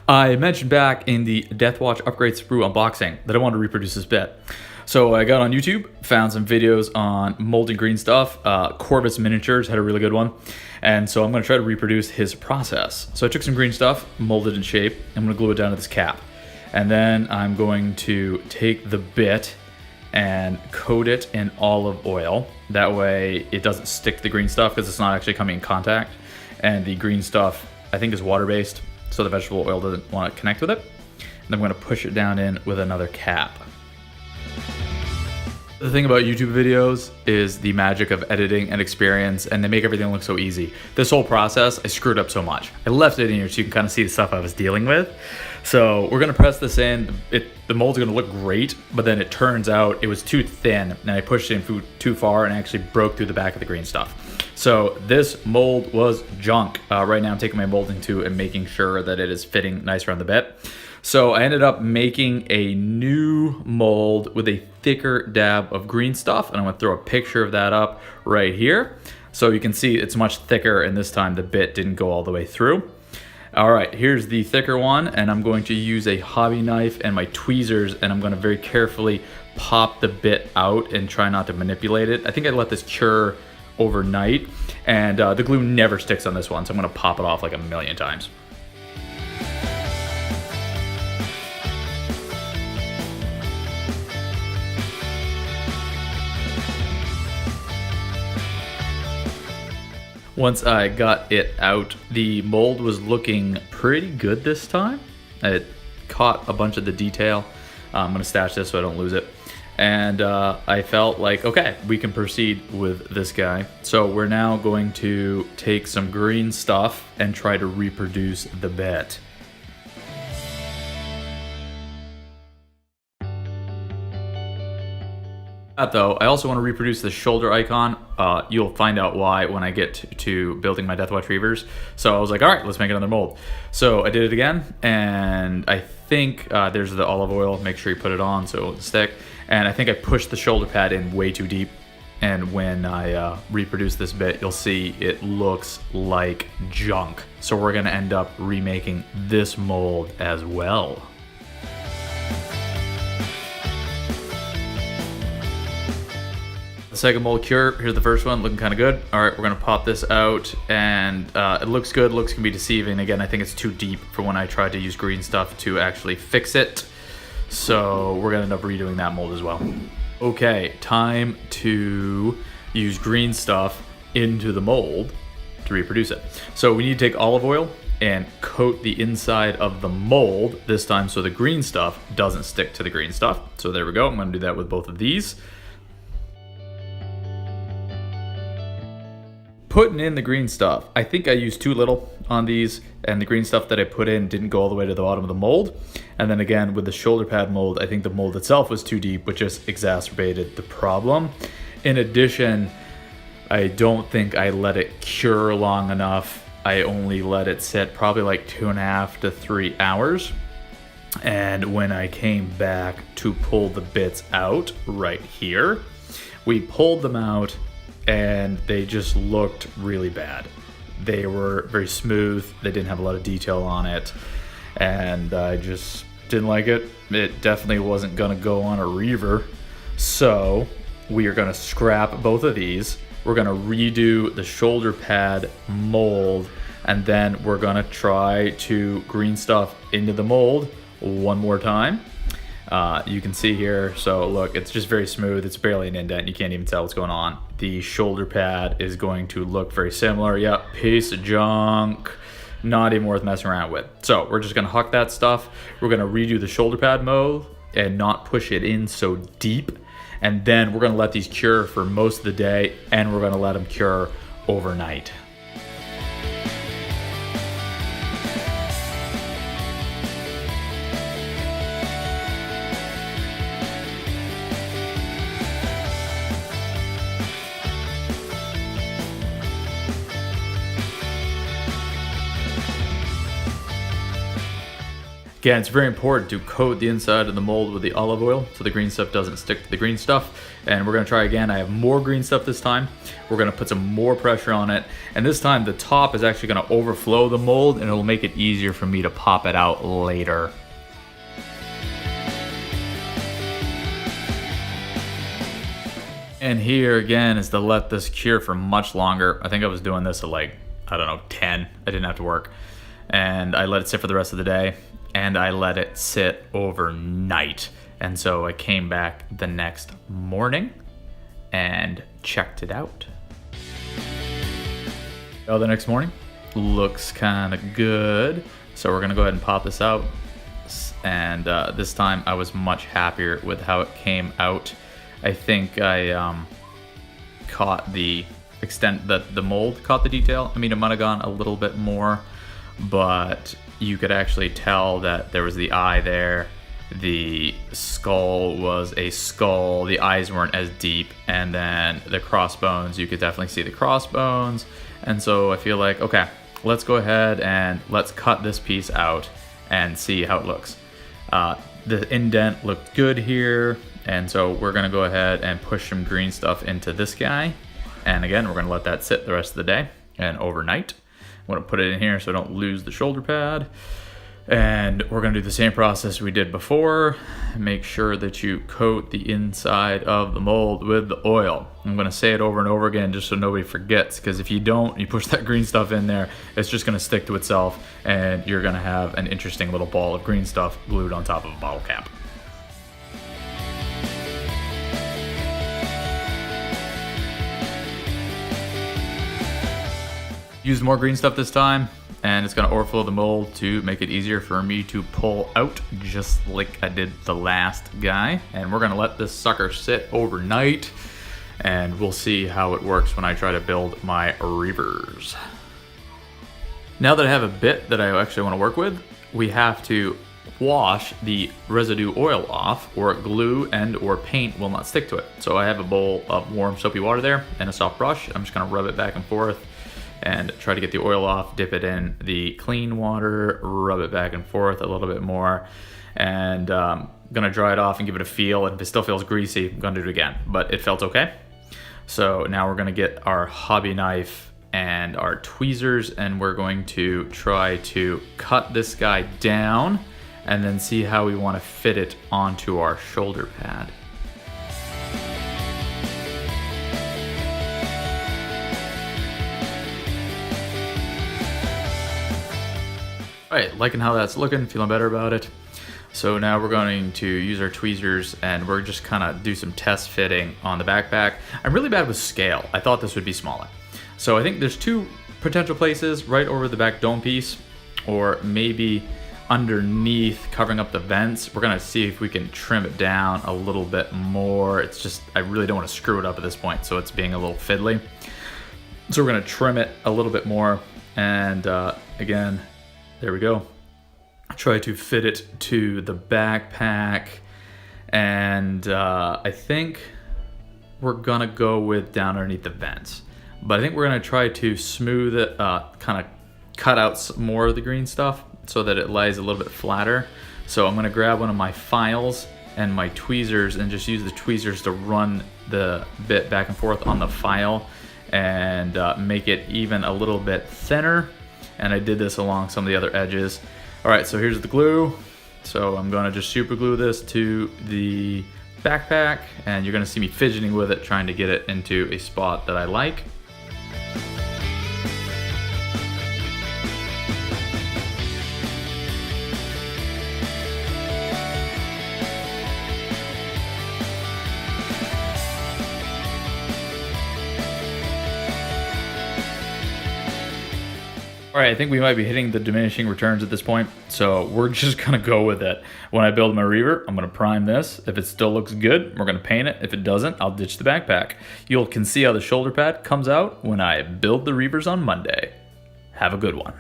I mentioned back in the Deathwatch upgrade sprue unboxing that I wanted to reproduce this bit. So I got on YouTube, found some videos on molding Greenstuff. Corvus Miniatures had a really good one. And so I'm going to try to reproduce his process. So I took some Greenstuff, molded in shape. I'm going to glue it down to this cap. And then I'm going to take the bit and coat it in olive oil. That way it doesn't stick to the Greenstuff because it's not actually coming in contact. And the Greenstuff, I think, is water-based, so the vegetable oil doesn't want to connect with it. And I'm going to push it down in with another cap. The thing about YouTube videos is the magic of editing and experience, and they make everything look so easy. This whole process, I screwed up so much. I left it in here so you can kind of see the stuff I was dealing with. So we're gonna press this in. The mold's gonna look great, but then it turns out it was too thin, and I pushed it in too far and actually broke through the back of the Greenstuff. So this mold was junk. Right now I'm taking my molding to and making sure that it is fitting nice around the bit. So I ended up making a new mold with a thicker dab of Greenstuff, and I'm gonna throw a picture of that up right here. So you can see it's much thicker, and this time the bit didn't go all the way through. All right, here's the thicker one, and I'm going to use a hobby knife and my tweezers, and I'm gonna very carefully pop the bit out and try not to manipulate it. I think I let this cure overnight, and the glue never sticks on this one, so I'm gonna pop it off like a million times. Once I got it out, the mold was looking pretty good this time. It caught a bunch of the detail. I'm gonna stash this so I don't lose it. And I felt like, okay, we can proceed with this guy. So we're now going to take some Greenstuff and try to reproduce the bit. Though, I also want to reproduce the shoulder icon. You'll find out why when I get to building my Deathwatch Reavers. So I was like, all right, let's make another mold. So I did it again, and I think there's the olive oil. Make sure you put it on so it won't stick. And I think I pushed the shoulder pad in way too deep. And when I reproduce this bit, you'll see it looks like junk. So we're gonna end up remaking this mold as well. The second mold cure, here's the first one, looking kind of good. All right, we're gonna pop this out, and it looks good. Looks can be deceiving. Again, I think it's too deep for when I tried to use Greenstuff to actually fix it. So we're gonna end up redoing that mold as well. Okay, time to use Greenstuff into the mold to reproduce it. So we need to take olive oil and coat the inside of the mold this time so the Greenstuff doesn't stick to the Greenstuff. So there we go. I'm gonna do that with both of these. Putting in the Greenstuff, I think I used too little on these, and the Greenstuff that I put in didn't go all the way to the bottom of the mold. And then again, with the shoulder pad mold, I think the mold itself was too deep, which just exacerbated the problem. In addition, I don't think I let it cure long enough. I only let it sit probably like 2.5 to 3 hours. And when I came back to pull the bits out right here, we pulled them out, and they just looked really bad. They were very smooth, they didn't have a lot of detail on it, and I just didn't like it. It definitely wasn't gonna go on a Reaver, so we are gonna scrap both of these. We're gonna redo the shoulder pad mold, and then we're gonna try to Greenstuff into the mold one more time. You can see here, so look, it's just very smooth. It's barely an indent. You can't even tell what's going on. The shoulder pad is going to look very similar. Yep, piece of junk. Not even worth messing around with. So we're just gonna huck that stuff. We're gonna redo the shoulder pad mold and not push it in so deep. And then we're gonna let these cure for most of the day, and we're gonna let them cure overnight. Again, it's very important to coat the inside of the mold with the olive oil so the green stuff doesn't stick to the green stuff. And we're gonna try again. I have more green stuff this time. We're gonna put some more pressure on it. And this time the top is actually gonna overflow the mold and it'll make it easier for me to pop it out later. And here again is to let this cure for much longer. I think I was doing this at like, I don't know, 10. I didn't have to work. And I let it sit for the rest of the day. And I let it sit overnight. And so I came back the next morning and checked it out. Oh, the next morning looks kind of good. So we're gonna go ahead and pop this out. And this time I was much happier with how it came out. I think I caught the extent that the mold caught the detail. I mean, it might have gone a little bit more, but you could actually tell that there was the eye there. The skull was a skull. The eyes weren't as deep. And then the crossbones, you could definitely see the crossbones. And so I feel like, okay, let's go ahead and let's cut this piece out and see how it looks. The indent looked good here. And so we're gonna go ahead and push some green stuff into this guy. And again, we're gonna let that sit the rest of the day and overnight. I'm gonna put it in here so I don't lose the shoulder pad. And we're gonna do the same process we did before. Make sure that you coat the inside of the mold with the oil. I'm gonna say it over and over again just so nobody forgets, because if you don't, you push that green stuff in there, it's just gonna stick to itself and you're gonna have an interesting little ball of green stuff glued on top of a bottle cap. Use more green stuff this time, and it's gonna overflow the mold to make it easier for me to pull out, just like I did the last guy. And we're gonna let this sucker sit overnight, and we'll see how it works when I try to build my Reavers. Now that I have a bit that I actually wanna work with, we have to wash the residue oil off, or glue and or paint will not stick to it. So I have a bowl of warm soapy water there and a soft brush. I'm just gonna rub it back and forth and try to get the oil off, dip it in the clean water, rub it back and forth a little bit more, and gonna dry it off and give it a feel. And if it still feels greasy, I'm gonna do it again, but it felt okay. So now we're gonna get our hobby knife and our tweezers, and we're going to try to cut this guy down and then see how we wanna fit it onto our shoulder pad. All right, liking how that's looking, feeling better about it. So now we're going to use our tweezers and we're just kind of do some test fitting on the backpack. I'm really bad with scale. I thought this would be smaller. So I think there's two potential places, right over the back dome piece, or maybe underneath covering up the vents. We're gonna see if we can trim it down a little bit more. It's just, I really don't want to screw it up at this point, so it's being a little fiddly. So we're gonna trim it a little bit more, and again, there we go. Try to fit it to the backpack, and I think we're gonna go with down underneath the vents. But I think we're gonna try to smooth it, kind of cut out some more of the green stuff so that it lies a little bit flatter. So I'm gonna grab one of my files and my tweezers and just use the tweezers to run the bit back and forth on the file and make it even a little bit thinner. And I did this along some of the other edges. All right, so here's the glue. So I'm gonna just super glue this to the backpack, and you're gonna see me fidgeting with it, trying to get it into a spot that I like. All right, I think we might be hitting the diminishing returns at this point, so we're just gonna go with it. When I build my Reaver, I'm gonna prime this. If it still looks good, we're gonna paint it. If it doesn't, I'll ditch the backpack. You can see how the shoulder pad comes out when I build the Reavers on Monday. Have a good one.